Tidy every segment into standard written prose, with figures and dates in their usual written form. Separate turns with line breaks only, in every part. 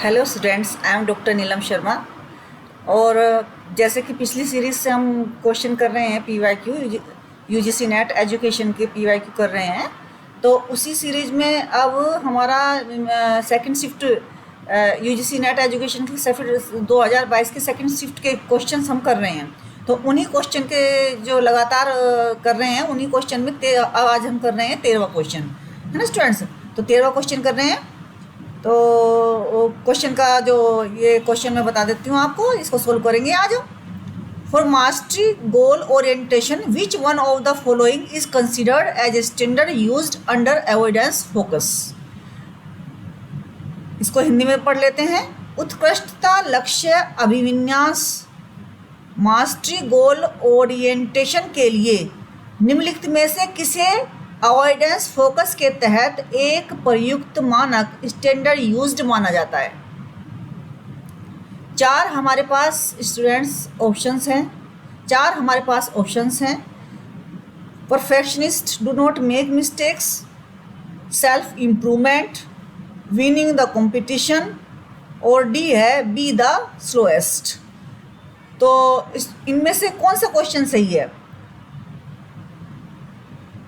Hello students, I am doctor Neelam Sharma. और जैसे कि पिछली सीरीज़ से हम क्वेश्चन कर रहे हैं पीवाईक्यू यूजीसी नेट एजुकेशन के पीवाईक्यू कर रहे हैं। तो उसी सीरीज में अब हमारा second shift UGC net education की 2022 के सेकंड शिफ्ट के क्वेश्चंस हम कर रहे हैं। तो उन्हीं क्वेश्चन के जो लगातार कर रहे हैं उन्हीं क्वेश्चन में अब आज हम कर रहे हैं 13वां क्वेश्चन, है ना स्टूडेंट्स। तो 13वां क्वेश्चन कर रहे हैं। तो क्वेश्चन का जो ये क्वेश्चन मैं बता देती हूँ आपको, इसको सोल्व करेंगे आज। For mastery goal orientation which one of the following is considered as a standard used under avoidance focus. इसको हिंदी में पढ़ लेते हैं। उत्कृष्टता लक्ष्य अभिविन्यास मास्टरी गोल ओरिएंटेशन के लिए निम्नलिखित में से किसे अवॉइडेंस फोकस के तहत एक प्रयुक्त मानक स्टैंडर्ड यूज्ड माना जाता है। चार हमारे पास स्टूडेंट्स ऑप्शंस हैं। Perfectionist do not make mistakes, self improvement, winning the competition, और डी है बी द स्लोएस्ट। तो इनमें से कौन सा क्वेश्चन सही है?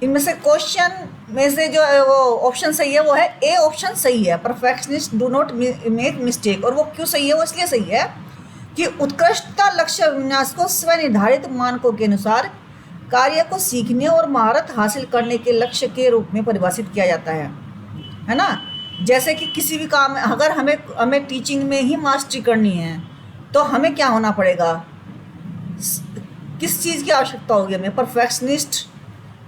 इनमें से क्वेश्चन में से जो वो ऑप्शन सही है वो है ए ऑप्शन सही है, perfectionist do not make mistake. और वो क्यों सही है? वो इसलिए सही है कि उत्कृष्टता लक्ष्य विन्यास को स्वनिर्धारित मानकों के अनुसार कार्य को सीखने और महारत हासिल करने के लक्ष्य के रूप में परिभाषित किया जाता है ना। जैसे कि किसी भी काम में अगर हमें टीचिंग में ही मास्टरी करनी है तो हमें क्या होना पड़ेगा? किस चीज़ की आवश्यकता होगी हमें? परफेक्शनिस्ट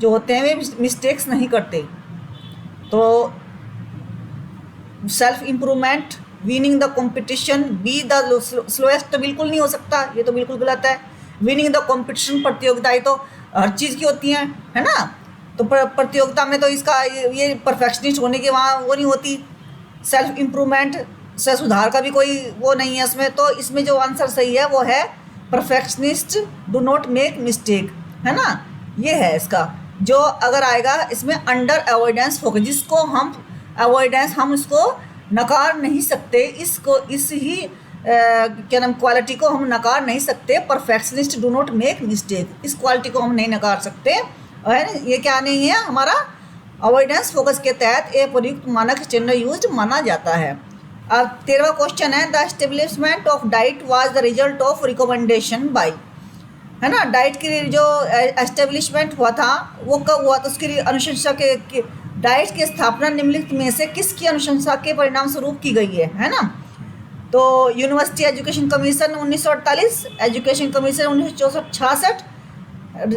जो होते हैं वे मिस्टेक्स नहीं करते। तो self improvement, winning the competition, be the slowest तो बिल्कुल नहीं हो सकता, ये तो बिल्कुल गलत है। विनिंग द कंपटीशन प्रतियोगिताएं तो हर चीज़ की होती हैं, है ना। तो प्रतियोगिता में तो इसका ये परफेक्शनिस्ट होने की वहाँ वो नहीं होती। सेल्फ इम्प्रूवमेंट से सुधार का भी कोई वो नहीं है इसमें। तो इसमें जो आंसर सही है वो है perfectionist do not make mistake, है ना। ये है इसका जो अगर आएगा इसमें अंडर अवॉइडेंस फोकस, जिसको हम अवॉइडेंस हम इसको नकार नहीं सकते, इस ही क्या नाम क्वालिटी को हम नकार नहीं सकते। Perfectionist do not make mistake, इस क्वालिटी को हम नहीं नकार सकते, है। ये क्या नहीं है हमारा अवॉइडेंस फोकस के तहत एक प्रयुक्त मानक स्टैंडर्ड यूज्ड माना जाता है। अब 13वां क्वेश्चन है, the establishment of diet was the result of recommendation by, है ना। डाइट की जो एस्टेब्लिशमेंट हुआ था वो कब हुआ? तो उसकी अनुशंसा के डाइट की स्थापना निम्नलिखित में से किसकी अनुशंसा के परिणाम स्वरूप की गई है ना। तो university education commission 1948, education commission 1966,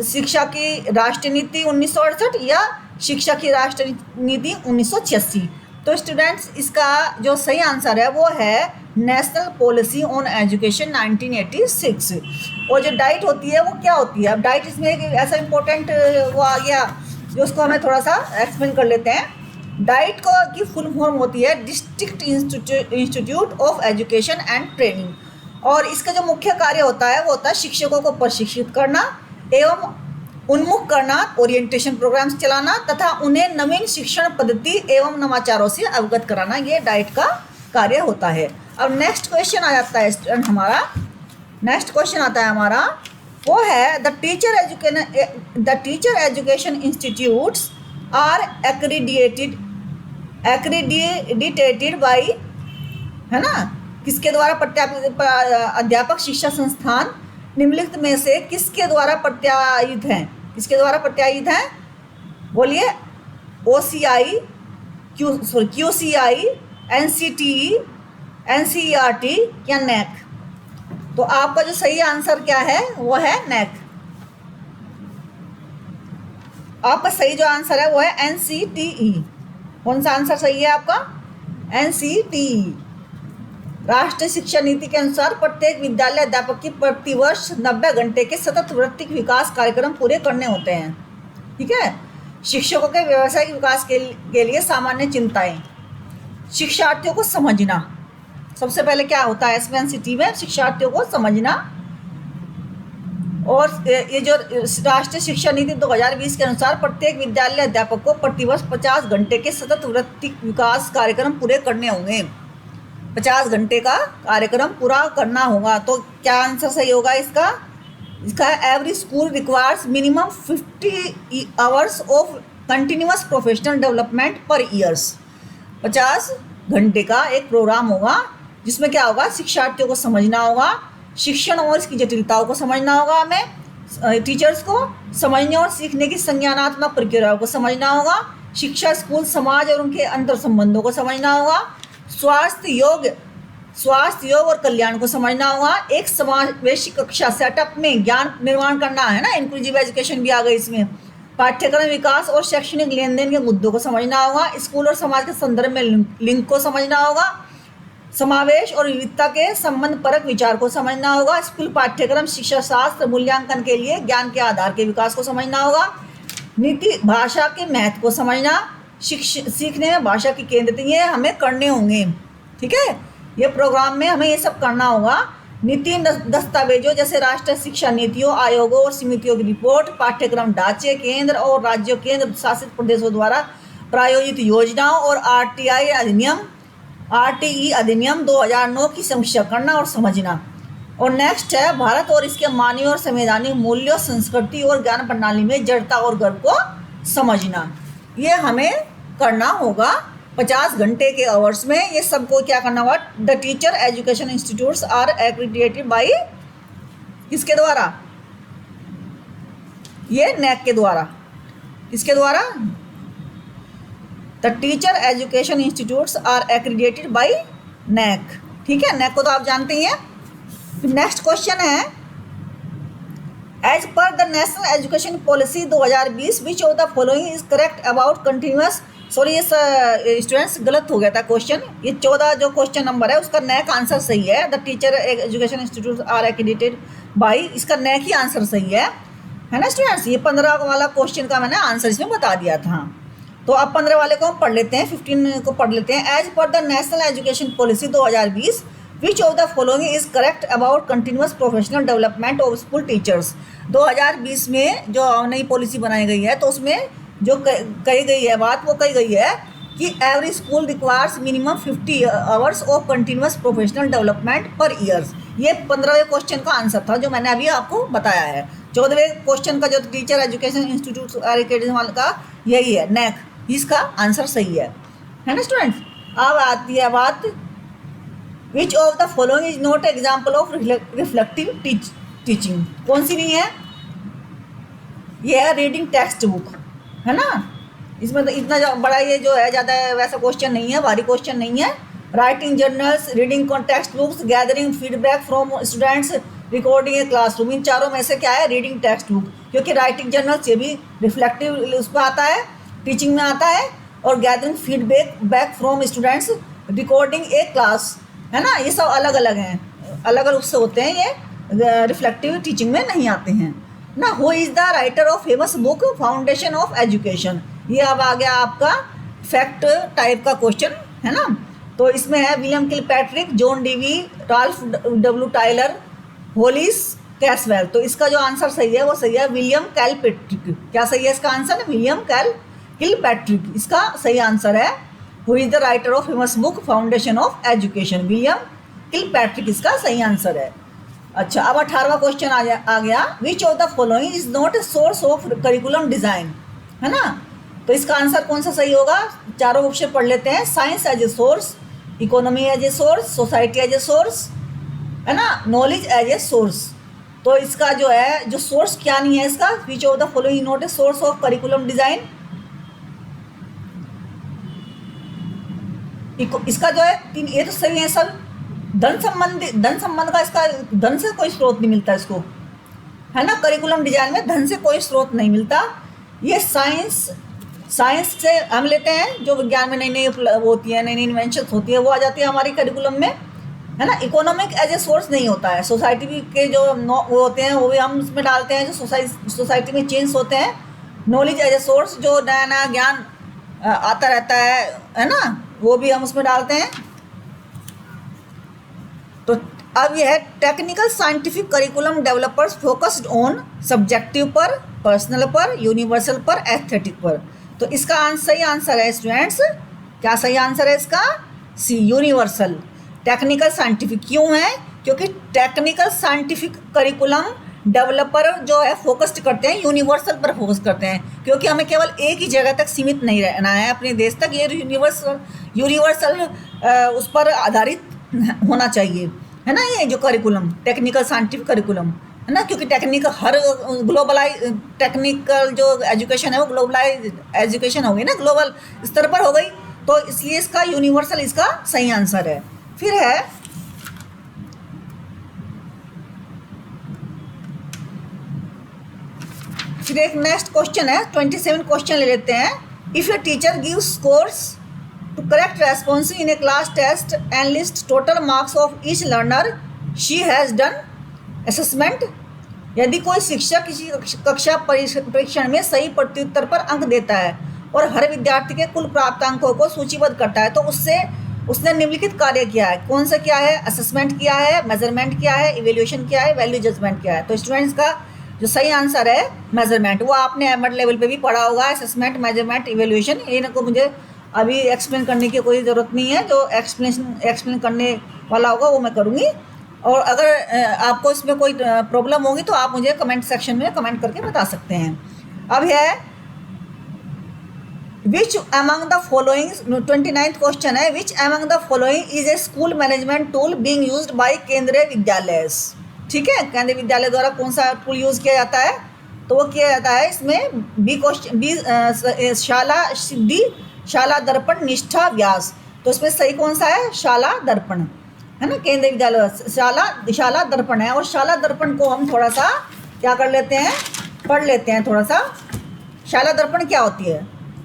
शिक्षा की राष्ट्रीय नीति 1968 या शिक्षा की राष्ट्रीय नीति 1986। तो स्टूडेंट्स इसका जो सही आंसर है वो है नेशनल पॉलिसी ऑन एजुकेशन 1986। और जो डाइट होती है वो क्या होती है? अब डाइट इसमें एक ऐसा इंपॉर्टेंट वो आ गया जो उसको हमें थोड़ा सा एक्सप्लेन कर लेते हैं। डाइट को की फुल फॉर्म होती है district institute of education and training. और इसका जो मुख्य कार्य होता है वो होता है शिक्षकों को प्रशिक्षित करना एवं उन्मुख करना, ओरिएंटेशन प्रोग्राम्स चलाना तथा उन्हें नवीन शिक्षण पद्धति एवं नवाचारों से अवगत कराना, ये डाइट का कार्य होता है। अब नेक्स्ट क्वेश्चन आ जाता है स्टूडेंट हमारा, नेक्स्ट क्वेश्चन आता है हमारा वो है the teacher education institutes are accredited by, है ना। किसके द्वारा अध्यापक शिक्षा संस्थान निम्नलिखित में से किसके द्वारा प्रत्यायित हैं? किसके द्वारा प्रत्यायित हैं? बोलिए। OCI, QCI, NCTE, NCERT या NAC? तो आपका जो सही आंसर क्या है वो है NAC। आपका सही जो आंसर है वो है NCTE। कौन सा आंसर सही है आपका? NCTE। राष्ट्रीय शिक्षा नीति के अनुसार प्रत्येक विद्यालय अध्यापक की प्रतिवर्ष 90 घंटे के सतत वृत्तिक विकास कार्यक्रम पूरे करने होते हैं, ठीक है। शिक्षकों के व्यावसायिक विकास के लिए सामान्य चिंताएं, शिक्षार्थियों को समझना। सबसे पहले क्या होता है SNCT में? शिक्षार्थियों को समझना। और ये जो राष्ट्रीय शिक्षा नीति 2020 के अनुसार प्रत्येक विद्यालय अध्यापक को प्रतिवर्ष 50 घंटे के सतत वृत्तिक विकास कार्यक्रम पूरे करने होंगे। 50 घंटे का कार्यक्रम पूरा करना होगा। तो क्या आंसर सही होगा इसका? इसका every school requires minimum 50 hours of continuous professional development पर ईयर्स। 50 घंटे का एक प्रोग्राम होगा जिसमें क्या होगा, शिक्षार्थियों को समझना होगा, शिक्षण और इसकी जटिलताओं को समझना होगा, हमें टीचर्स को समझने और सीखने की संज्ञानात्मक प्रक्रियाओं को समझना होगा, शिक्षा, स्कूल, समाज और उनके अंतर संबंधों को समझना होगा, स्वास्थ्य योग और कल्याण को समझना होगा, एक समावेशी कक्षा सेटअप में ज्ञान निर्माण करना है ना, इंक्लूसिव एजुकेशन भी आ गई इसमें, पाठ्यक्रम विकास और शैक्षणिक लेन देन के मुद्दों को समझना होगा, स्कूल और समाज के संदर्भ में लिंक को समझना होगा, समावेश और विविधता के संबंध परक विचार को समझना होगा, स्कूल पाठ्यक्रम, शिक्षा शास्त्र, मूल्यांकन के लिए ज्ञान के आधार के विकास को समझना होगा, नीति, भाषा के महत्व को समझना, सीखने में भाषा की केंद्रित, ये हमें करने होंगे। ठीक है, ये प्रोग्राम में हमें ये सब करना होगा। नीति दस्तावेजों जैसे राष्ट्रीय शिक्षा नीतियों, आयोगों और समितियों की रिपोर्ट, पाठ्यक्रम ढांचे, केंद्र और राज्यों, केंद्र शासित प्रदेशों द्वारा प्रायोजित योजनाओं और आरटीई अधिनियम 2009 की समीक्षा करना और समझना। और नेक्स्ट है भारत और इसके मानवीय और संवैधानिक मूल्यों, संस्कृति और ज्ञान प्रणाली में जड़ता और गर्व को समझना। ये हमें करना होगा 50 घंटे के आवर्स में। ये सबको क्या करना होगा? The teacher education institutes are accredited by, किसके द्वारा? ये नैक के द्वारा। किसके द्वारा? The teacher education institutes are accredited by NAAC. ठीक है, नैक को तो आप जानते ही हैं। नेक्स्ट क्वेश्चन है, as per the national education policy 2020 which of the following is correct about continuous, sorry ये स्टूडेंट्स गलत हो गया था क्वेश्चन, ये 14 जो क्वेश्चन नंबर है उसका नैक आंसर सही है। The teacher education institute are accredited by, इसका नैक ही आंसर सही है ना स्टूडेंट्स। ये 15 वाला क्वेश्चन का मैंने आंसर इसमें बता दिया था। तो अब 15 वाले को हम पढ़ लेते हैं, 15 को पढ़ लेते हैं। As per the national education policy 2020 which of the following is correct about continuous professional development of school teachers. 2020 में जो नई पॉलिसी बनाई गई है तो उसमें जो कही गई है बात, वो कही गई है कि every school requires minimum 50 hours of continuous professional development पर ईयर्स। ये 15वें क्वेश्चन का आंसर था जो मैंने अभी आपको बताया है। 14वें क्वेश्चन का जो टीचर एजुकेशन इंस्टीट्यूट का यही है नैक, इसका आंसर सही है ना स्टूडेंट्स। अब आती है बात, विच of the following is not example of reflective teaching. कौन सी नहीं है? ये है रीडिंग टेक्स्ट बुक, है ना। इसमें तो इतना बड़ा ये जो है ज़्यादा वैसा क्वेश्चन नहीं है, भारी क्वेश्चन नहीं है। Writing journals, reading text books, gathering feedback from students, recording a classroom, इन चारों में से क्या है? रीडिंग टेक्स्ट बुक, क्योंकि राइटिंग जर्नल्स ये भी रिफ्लेक्टिव उस पर आता है, टीचिंग में आता है। और gathering feedback from students, recording A class, है ना, ये सब अलग अलग हैं, अलग अलग उससे होते हैं, ये रिफ्लेक्टिव टीचिंग में नहीं आते हैं ना। Who is the writer of famous book foundation of education. ये अब आ गया आपका फैक्ट टाइप का क्वेश्चन, है ना। तो इसमें है William Kilpatrick, John Dewey, Ralph W Tyler, Hollis Caswell. तो इसका जो आंसर सही है वो सही है विलियम किलपैट्रिक। क्या सही है इसका आंसर? विलियम किलपैट्रिक इसका सही आंसर है। Who is the writer of famous book foundation of education, William Kilpatrick इसका सही आंसर है। अच्छा, अब 18वां क्वेश्चन आ गया, विच of the following is not a source of curriculum design, है ना। तो इसका आंसर कौन सा सही होगा? चारों ऑप्शन पढ़ लेते हैं। Science as a source, economy as a source, society as a source, है ना, नॉलेज एज ए सोर्स। तो इसका जो है जो सोर्स क्या नहीं है इसका, विच of the following not a source of curriculum design. इसका जो है ये तो सही है सब। धन संबंध का इसका धन से कोई स्रोत नहीं मिलता इसको, है ना। करिकुलम डिजाइन में धन से कोई स्रोत नहीं मिलता। ये साइंस से हम लेते हैं, जो विज्ञान में नई नई होती है, नई नई इन्वेंशन होती है, वो आ जाती है हमारी करिकुलम में, है ना। इकोनॉमिक एज ए सोर्स नहीं होता है। सोसाइटी के जो वो होते हैं वो भी हम उसमें डालते हैं, जो सोसाइटी में चेंज होते हैं। नॉलेज एज ए सोर्स, जो नया नया ज्ञान आता रहता है ना, वो भी हम उसमें डालते हैं। तो अब यह है technical scientific curriculum developers focused on subjective पर, पर्सनल पर, यूनिवर्सल पर, एस्थेटिक पर। तो इसका सही आंसर है स्टूडेंट्स, क्या सही आंसर है इसका? सी, यूनिवर्सल। टेक्निकल साइंटिफिक क्यों है? क्योंकि टेक्निकल साइंटिफिक करिकुलम डेवलपर जो है फोकस्ड करते हैं, यूनिवर्सल पर फोकस करते हैं, क्योंकि हमें केवल एक ही जगह तक सीमित नहीं रहना है अपने देश तक, ये यूनिवर्सल उस पर आधारित होना चाहिए, है ना। ये जो करिकुलम टेक्निकल साइंटिफिक करिकुलम है ना, क्योंकि टेक्निकल जो एजुकेशन है वो ग्लोबलाइज एजुकेशन हो गई ना, ग्लोबल स्तर पर हो गई, तो इसलिए इसका यूनिवर्सल इसका सही आंसर है। फिर है फिर एक नेक्स्ट क्वेश्चन है, 27 क्वेश्चन ले लेते हैं। If your teacher gives scores to correct response in a class test and list total marks of each learner she has done assessment. यदि कोई शिक्षक किसी कक्षा परीक्षण में सही प्रत्युत्तर पर अंक देता है और हर विद्यार्थी के कुल प्राप्त अंकों को सूचीबद्ध करता है, तो उसने निम्नलिखित कार्य किया है। कौन सा किया है? असेसमेंट किया है, मेजरमेंट किया है, इवेल्यूशन किया है, वैल्यू जजमेंट किया है। तो स्टूडेंट्स का जो सही आंसर है मेजरमेंट। वो आपने एमएड लेवल पे भी पढ़ा होगा, असेसमेंट, मेजरमेंट, इवेल्यूशन। इनको मुझे अभी एक्सप्लेन करने की कोई ज़रूरत नहीं है, जो एक्सप्लेन करने वाला होगा वो मैं करूँगी। और अगर आपको इसमें कोई प्रॉब्लम होगी तो आप मुझे कमेंट सेक्शन में कमेंट करके बता सकते हैं। अब है which among the following, 29th question है, which among the following is a school management tool being used by Kendriya Vidyalaya. ठीक है, केंद्रीय विद्यालय द्वारा कौन सा टूल यूज़ किया जाता है? तो वो किया जाता है इसमें बी शाला सिद्धि, शाला दर्पण, निष्ठा, व्यास। तो इसमें सही कौन सा है? शाला दर्पण, है ना। केंद्रीय विद्यालय शाला दर्पण है। और शाला दर्पण को हम थोड़ा सा क्या कर लेते हैं, पढ़ लेते हैं थोड़ा सा। शाला दर्पण क्या होती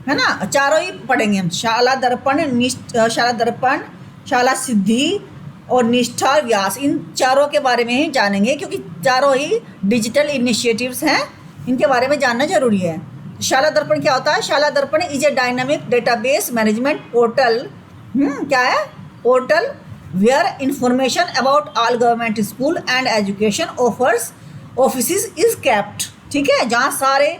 है ना, चारों ही पढ़ेंगे हम। शाला दर्पण, शाला सिद्धि और निष्ठा, व्यास, इन चारों के बारे में ही जानेंगे, क्योंकि चारों ही डिजिटल इनिशिएटिव्स हैं, इनके बारे में जानना जरूरी है। शाला दर्पण क्या होता है? Shala Darpan is a dynamic database management portal. क्या है? Portal where information about all government school and education office is kept. ठीक है, जहाँ सारे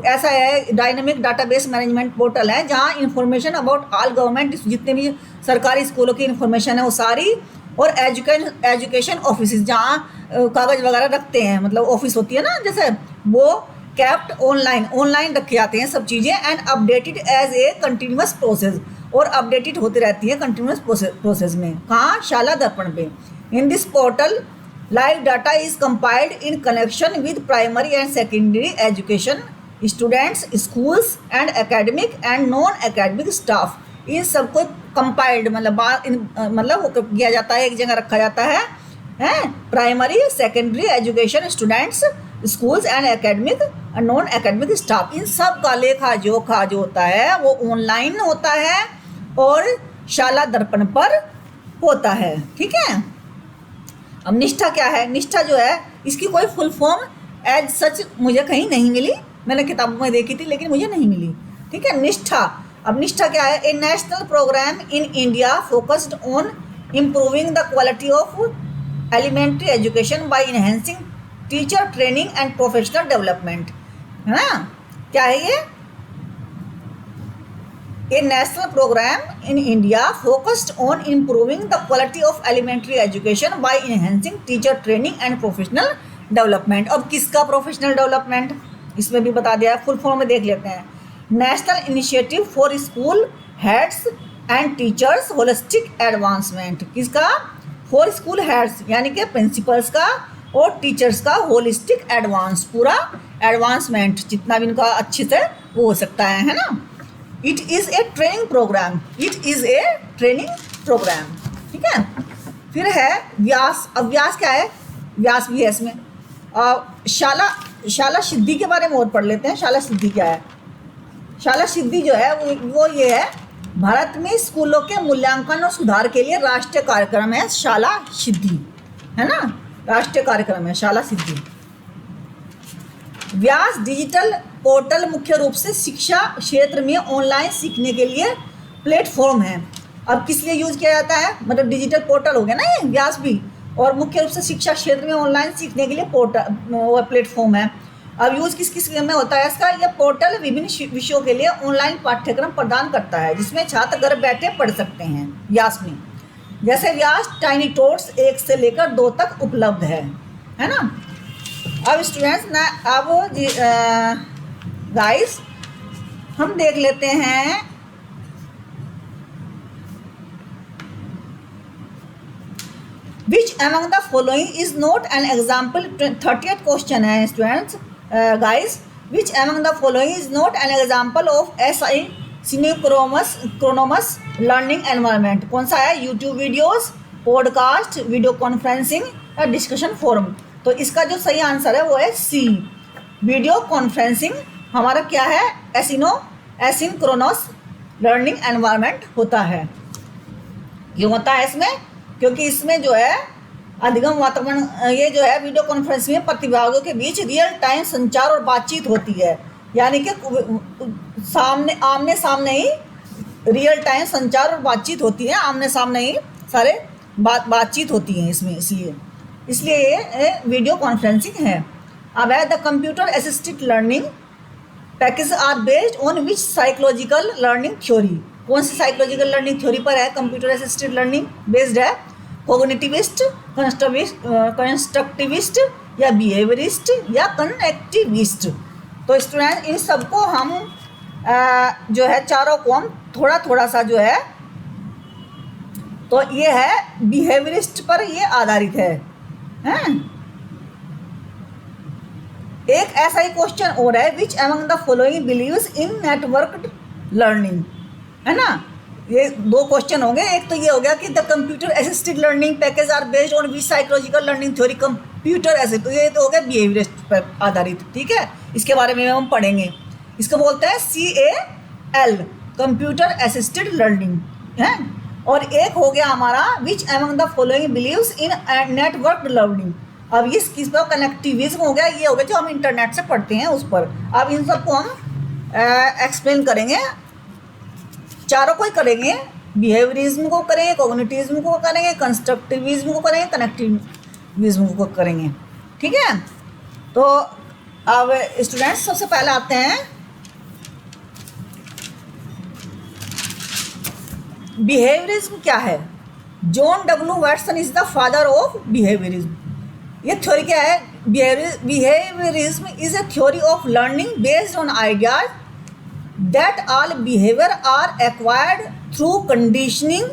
ऐसा है, डायनामिक डाटाबेस मैनेजमेंट पोर्टल है जहाँ इंफॉर्मेशन अबाउट ऑल गवर्नमेंट, जितने भी सरकारी स्कूलों की इंफॉर्मेशन है वो सारी, और एजुकेशन ऑफिस जहाँ कागज़ वगैरह रखते हैं, मतलब ऑफिस होती है ना जैसे, वो कैप्ट ऑनलाइन रखे जाते हैं सब चीज़ें, and updated as a continuous process, और अपडेटेड होती रहती है कंटिन्यूस प्रोसेस में। कहाँ? शाला दर्पण पे। In this portal live data is compiled in connection with primary and secondary education students, schools and academic and non academic staff. इन सबको compiled मतलब वो किया जाता है, एक जगह रखा जाता है, primary secondary education students, schools and academic and non academic staff. इन सब का लेखा जोखा जो होता है वो ऑनलाइन होता है और शाला दर्पण पर होता है। ठीक है। अब निष्ठा क्या है? निष्ठा जो है, इसकी कोई फुल फॉर्म एज सच मुझे कहीं नहीं मिली, मैंने किताबों में देखी थी लेकिन मुझे नहीं मिली। ठीक है, निष्ठा। अब निष्ठा क्या है? A national programme in India focused on improving the quality of elementary education by enhancing teacher training and professional development, है ना। क्या है ये? A national programme in India focused on improving the quality of elementary education by enhancing teacher training and professional development. अब किसका professional development? इसमें भी बता दिया है, फुल फॉर्म में देख लेते हैं। National initiative for school heads and teachers holistic advancement. किसका? फॉर स्कूल हेड्स यानी कि प्रिंसिपल्स का और टीचर्स का होलिस्टिक पूरा एडवांसमेंट, जितना भी इनका अच्छे से वो हो सकता है ना। It is a training program, ठीक है। फिर है व्यास। अब व्यास क्या है? व्यास भी है इसमें। शाला सिद्धि के बारे में और पढ़ लेते हैं। शाला सिद्धि क्या है? शाला सिद्धि जो है वो ये है, भारत में स्कूलों के मूल्यांकन और सुधार के लिए राष्ट्रीय कार्यक्रम है शाला सिद्धि, है ना। राष्ट्रीय कार्यक्रम है शाला सिद्धि। व्यास डिजिटल पोर्टल मुख्य रूप से शिक्षा क्षेत्र में ऑनलाइन सीखने के लिए प्लेटफॉर्म है। अब किस लिए यूज किया जाता है? मतलब डिजिटल पोर्टल हो गया ना ये व्यास भी, और मुख्य रूप से शिक्षा क्षेत्र में ऑनलाइन सीखने के लिए प्लेटफॉर्म है। अब यूज किस किस में होता है इसका? यह पोर्टल विभिन्न विषयों के लिए ऑनलाइन पाठ्यक्रम प्रदान करता है जिसमें छात्र घर बैठे पढ़ सकते हैं। व्यास में जैसे व्यास टाइनी टोट्स 1 से लेकर 2 तक उपलब्ध है ना। अब स्टूडेंट्स ना, अब गाइस हम देख लेते हैं which among the following is not an example. 30th question है students guys, which among the following is not an example of synchronous learning environment. कौन सा है? YouTube videos, podcast, video conferencing या डिस्कशन फोरम। तो इसका जो सही answer है वो है सी, वीडियो कॉन्फ्रेंसिंग हमारा क्या है? एसिंक्रोनस लर्निंग एनवायरनमेंट होता है। क्यों होता है इसमें? क्योंकि इसमें जो है अधिगम वातावरण, ये जो है वीडियो कॉन्फ्रेंस में प्रतिभागियों के बीच रियल टाइम संचार और बातचीत होती है, यानी कि आमने सामने ही रियल टाइम संचार और बातचीत होती है, आमने सामने ही सारे बातचीत होती है इसमें, इसलिए ये वीडियो कॉन्फ्रेंसिंग है। अब है the computer assisted learning package are based on which psychological learning theory. कौन सी साइकोलॉजिकल लर्निंग थ्योरी पर है कंप्यूटर असिस्टेड लर्निंग बेस्ड है? कोग्निटिविस्ट, कंस्ट्रक्टिविस्ट या बिहेवियरिस्ट या कनेक्टिविस्ट। तो स्टूडेंट इन सबको हम जो है चारों को हम थोड़ा थोड़ा सा जो है, तो ये है बिहेवियरिस्ट पर ये आधारित है। एक ऐसा ही क्वेश्चन और है, which among the following believes in networked learning, है ना। ये 2 क्वेश्चन होंगे। एक तो ये हो गया कि the computer assisted learning package are based on which psychological learning theory computer assist, तो ये तो हो गया बिहेवियरिस्ट पर आधारित, ठीक है। इसके बारे में हम पढ़ेंगे। इसको बोलते हैं CAL, कंप्यूटर असिस्टेड लर्निंग है। और एक हो गया हमारा which among the following believes in networked learning. अब ये किस पर? कनेक्टिविज्म हो गया, ये हो गया जो हम इंटरनेट से पढ़ते हैं उस पर। अब इन सबको हम एक्सप्लेन करेंगे, चारों को ही करेंगे। बिहेवियरिज्म को करेंगे, कोग्निटिविज्म को करेंगे, कंस्ट्रक्टिविज्म को करेंगे, कनेक्टिविज्म को करेंगे, ठीक है। तो अब स्टूडेंट्स सबसे पहले आते हैं बिहेवियरिज्म क्या है। John W. Watson is the father of behaviourism. ये थ्योरी क्या है? Behaviourism is a theory of learning based on ideas that all behavior are acquired through conditioning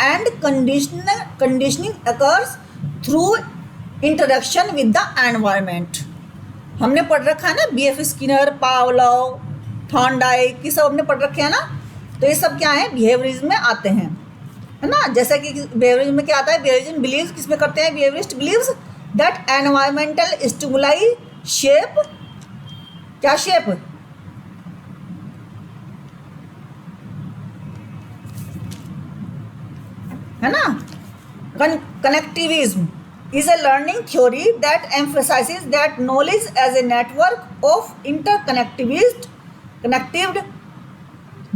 and conditioning occurs through interaction with the environment। हमने पढ़ रखा है ना BF Skinner, Pavlov, Thorndike, ये सब हमने पढ़ रखे हैं ना। तो ये सब क्या है? बिहेवियरिज्म में आते हैं, है ना। जैसे कि बिहेवियरिज्म में क्या आता है? बिहेवियरिज्म बिलीव्स किस में करते हैं? Behaviourist believes that environmental stimuli shape, क्या शेप? है ना। Connectivism is a learning theory that emphasizes that knowledge as a network of interconnected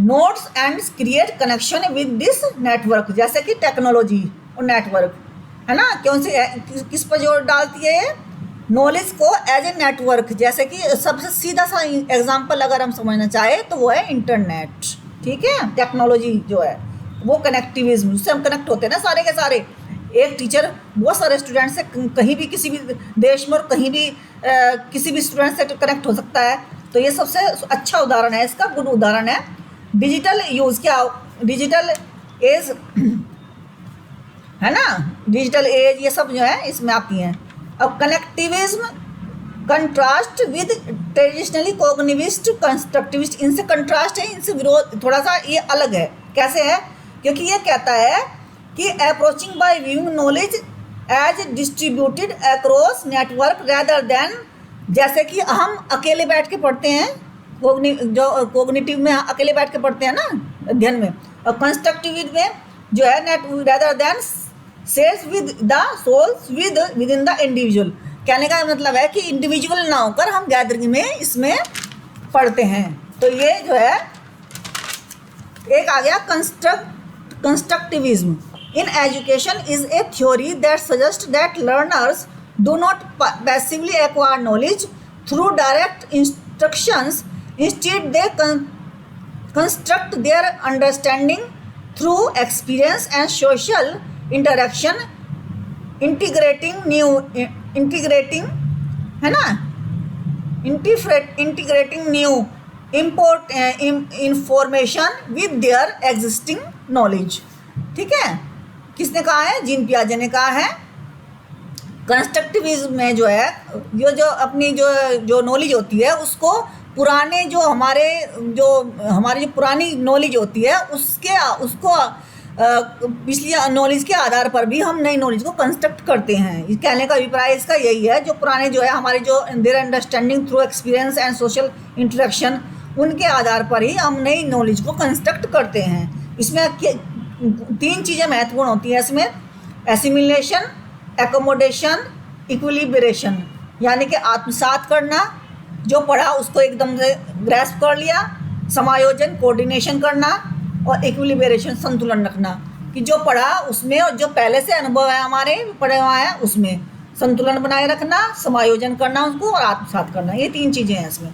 nodes and create connection with this network। जैसे कि टेक्नोलॉजी और नेटवर्क, है ना, क्यों से किस पर जोर डालती है? नॉलेज को एज ए नेटवर्क। जैसे कि सबसे सीधा सा एग्जांपल अगर हम समझना चाहे तो वो है इंटरनेट, ठीक है। टेक्नोलॉजी जो है वो कनेक्टिविज्म, उससे हम कनेक्ट होते हैं ना सारे के सारे। एक टीचर बहुत सारे स्टूडेंट से कहीं भी किसी भी देश में और कहीं भी किसी भी स्टूडेंट से कनेक्ट हो सकता है। तो ये सबसे अच्छा उदाहरण है, इसका गुड उदाहरण है। डिजिटल यूज़, क्या डिजिटल एज है ना, डिजिटल एज ये सब जो है इसमें आती हैं। अब connectivism contrast with traditionally cognitivist constructivist, इनसे कंट्रास्ट है, इनसे विरोध, थोड़ा सा ये अलग है। कैसे है? क्योंकि ये कहता है कि approaching by viewing knowledge as distributed across network rather than, जैसे कि हम अकेले बैठ के पढ़ते हैं, कोग्निटिव में अकेले बैठ के पढ़ते हैं ना अध्ययन में, और कंस्ट्रक्टिव में जो है net rather than cells with the souls within the individual. कहने का मतलब है कि इंडिविजुअल ना होकर हम गैदरिंग में इसमें पढ़ते हैं। तो ये जो है एक आ गया constructivism. In education is a theory that suggest that learners do not passively acquire knowledge through direct instructions, instead they construct their understanding through experience and social interaction, integrating है ना, integrating new information with their existing knowledge. ठीक है, किसने कहा है? Gene पियाजे ने कहा है। कंस्ट्रक्टिविज्म में जो है जो अपनी जो नॉलेज होती है उसको पुराने हमारी जो पुरानी नॉलेज होती है उसको पिछली नॉलेज के आधार पर भी हम नई नॉलेज को कंस्ट्रक्ट करते हैं। इस कहने का अभिप्राय इसका यही है, जो पुराने जो है हमारे जो their understanding through experience and social interaction, उनके आधार पर ही हम नई नॉलेज को कंस्ट्रक्ट करते हैं। इसमें 3 चीज़ें महत्वपूर्ण होती हैं इसमें: एसिमिलेशन, एकोमोडेशन, इक्विलिब्रेशन, यानी कि आत्मसात करना, जो पढ़ा उसको एकदम से ग्रैस्प कर लिया, समायोजन कोऑर्डिनेशन करना, और इक्विलिब्रेशन संतुलन रखना, कि जो पढ़ा उसमें और जो पहले से अनुभव है हमारे पढ़े हुआ है उसमें संतुलन बनाए रखना, समायोजन करना उसको, और आत्मसात करना। ये 3 चीज़ें हैं इसमें।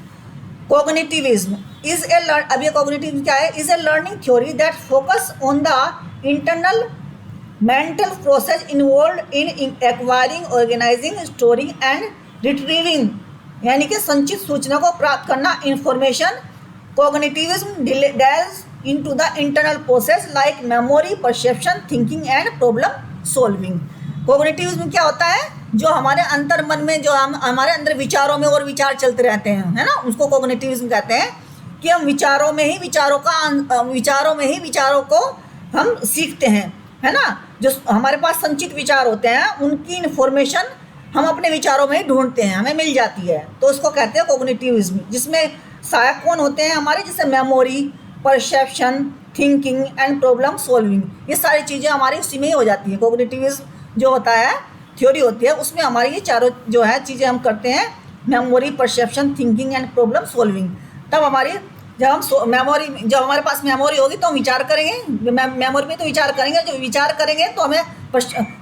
कॉग्निटिविज्म इज ए अब ये कॉग्निटिव क्या है? Is a learning theory that focus on the internal mental process involve in acquiring, organizing, storing and retrieving, यानी कि संचित सूचना को प्राप्त करना, information. Cognitivism delves into the internal process like memory, perception, thinking and problem solving। कोग्निटिविज्म क्या होता है? जो हमारे अंतर मन में जो हमारे अंदर विचारों में और विचार चलते रहते हैं, है ना, उसको कोग्निटिविज्म कहते हैं। कि हम विचारों में ही विचारों को हम सीखते हैं, है ना। जो हमारे पास संचित विचार होते हैं उनकी इन्फॉर्मेशन हम अपने विचारों में ही ढूंढते हैं, हमें मिल जाती है, तो उसको कहते हैं कोग्निटिविज्म। जिसमें सहायक कौन होते हैं हमारे? जैसे memory, perception, thinking and problem solving, ये सारी चीज़ें हमारी उसी में ही हो जाती है। कोग्निटिविज्म जो होता है थ्योरी होती है उसमें हमारी ये चारों जो है चीज़ें हम करते हैं, memory, perception, thinking and problem solving. तब हमारी जब हमारे पास मेमोरी होगी तो हम विचार करेंगे, मेमोरी में तो विचार करेंगे, जो विचार करेंगे तो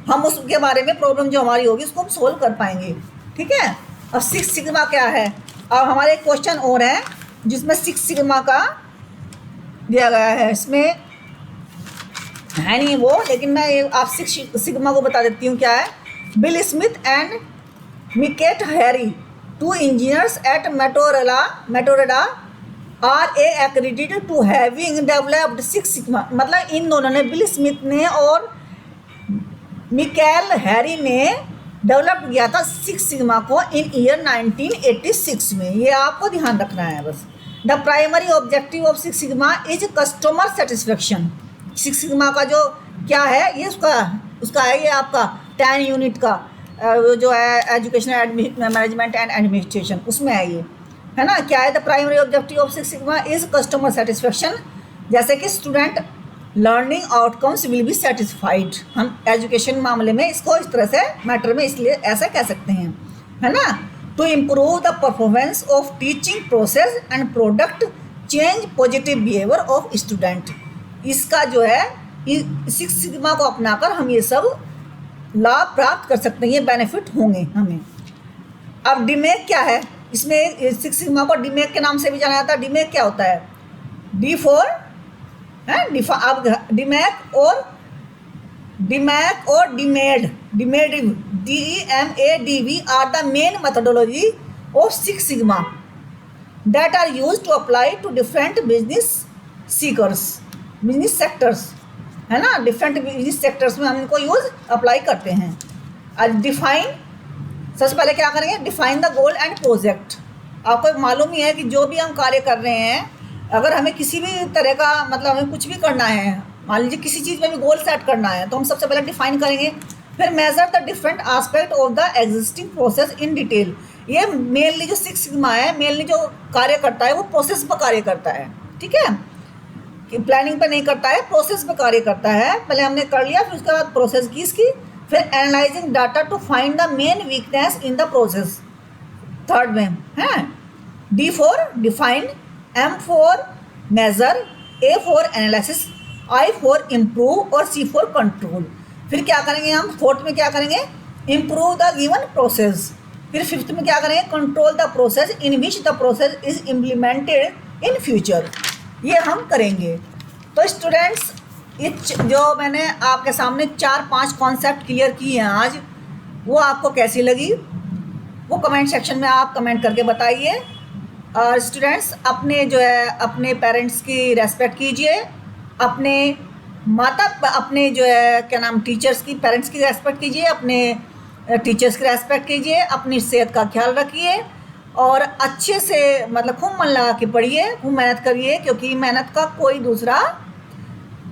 हम उसके बारे में प्रॉब्लम जो हमारी होगी उसको हम सोल्व कर पाएंगे। ठीक है। अब 6 सिग्मा क्या है? अब हमारे एक क्वेश्चन और है जिसमें 6 सिग्मा का दिया गया है। इसमें है नहीं वो, लेकिन मैं आप 6 सिग्मा को बता देती हूँ क्या है। Bill Smith and Mikel Harry, 2 engineers at Motorola are accredited to having developed 6 sigma. मतलब इन दोनों ने, बिल स्मिथ ने और मिकेल हैरी ने डेवलप किया था 6 सिग्मा को इन ईयर 1986 में। ये आपको ध्यान रखना है बस। The primary objective of 6 sigma is customer satisfaction. 6 sigma का जो क्या है, ये उसका है, ये आपका 10 यूनिट का जो है एजुकेशन मैनेजमेंट एंड एडमिनिस्ट्रेशन, उसमें है ये, है ना। क्या है? The primary objective of 6 sigma is customer satisfaction. जैसे कि student learning outcomes will be satisfied, हम एजुकेशन मामले में इसको इस तरह से मैटर में इसलिए ऐसा कह सकते हैं, है ना। To improve the performance of teaching process and product change positive behaviour of student. इसका जो है 6 सिग्मा को अपनाकर हम ये सब लाभ प्राप्त कर सकते हैं, ये बेनिफिट होंगे हमें। अब डीमेक क्या है? इसमें 6 सिग्मा को डीमेक के नाम से भी जाना जाता है। डीमेक क्या होता है? डी फॉर है अब डीमेक और DMADV, DEMADV are the main methodology of 6 sigma that are used to apply to different business sectors, है ना। डिफरेंट बिजनेस सेक्टर्स में हम इनको यूज अप्लाई करते हैं। आज डिफाइन, सबसे पहले क्या करेंगे? Define the goal and project. आपको मालूम ही है कि जो भी हम कार्य कर रहे हैं, अगर हमें किसी भी तरह का मतलब हमें कुछ भी करना है, मान लीजिए किसी चीज़ में भी गोल सेट करना है, तो हम सबसे पहले डिफाइन करेंगे। फिर measure the different aspect of the existing process in detail. ये मेनली जो 6 सिग्मा है, मेनली जो कार्य करता है वो प्रोसेस पर कार्य करता है। ठीक है, कि प्लानिंग पे नहीं करता है, प्रोसेस पे कार्य करता है। पहले हमने कर लिया, फिर उसके बाद प्रोसेस की इसकी, फिर analysing data to find the main weakness in the process. Third में है D for define, M for measure, A for analysis, I for improve और C फॉर कंट्रोल। फिर क्या करेंगे हम? फोर्थ में क्या करेंगे? Improve the given process. फिर फिफ्थ में क्या करेंगे? Control the process in which the process is implemented in future. ये हम करेंगे। तो स्टूडेंट्स जो मैंने आपके सामने 4-5 कॉन्सेप्ट क्लियर किए हैं आज, वो आपको कैसी लगी वो कमेंट सेक्शन में आप कमेंट करके बताइए। और स्टूडेंट्स अपने जो है अपने पेरेंट्स की रेस्पेक्ट कीजिए, अपने जो है क्या नाम टीचर्स की, पेरेंट्स की रेस्पेक्ट कीजिए, अपने टीचर्स की रेस्पेक्ट कीजिए, अपनी सेहत का ख्याल रखिए और अच्छे से मतलब खूब मन लगा के पढ़िए, खूब मेहनत करिए, क्योंकि मेहनत का कोई दूसरा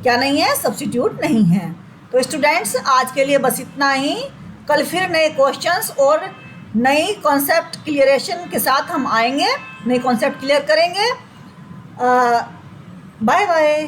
क्या नहीं है, सब्स्टिट्यूट नहीं है। तो स्टूडेंट्स आज के लिए बस इतना ही। कल फिर नए क्वेश्चंस और नई कॉन्सेप्ट क्लियरेशन के साथ हम आएंगे, नए कॉन्सेप्ट क्लियर करेंगे। Bye bye.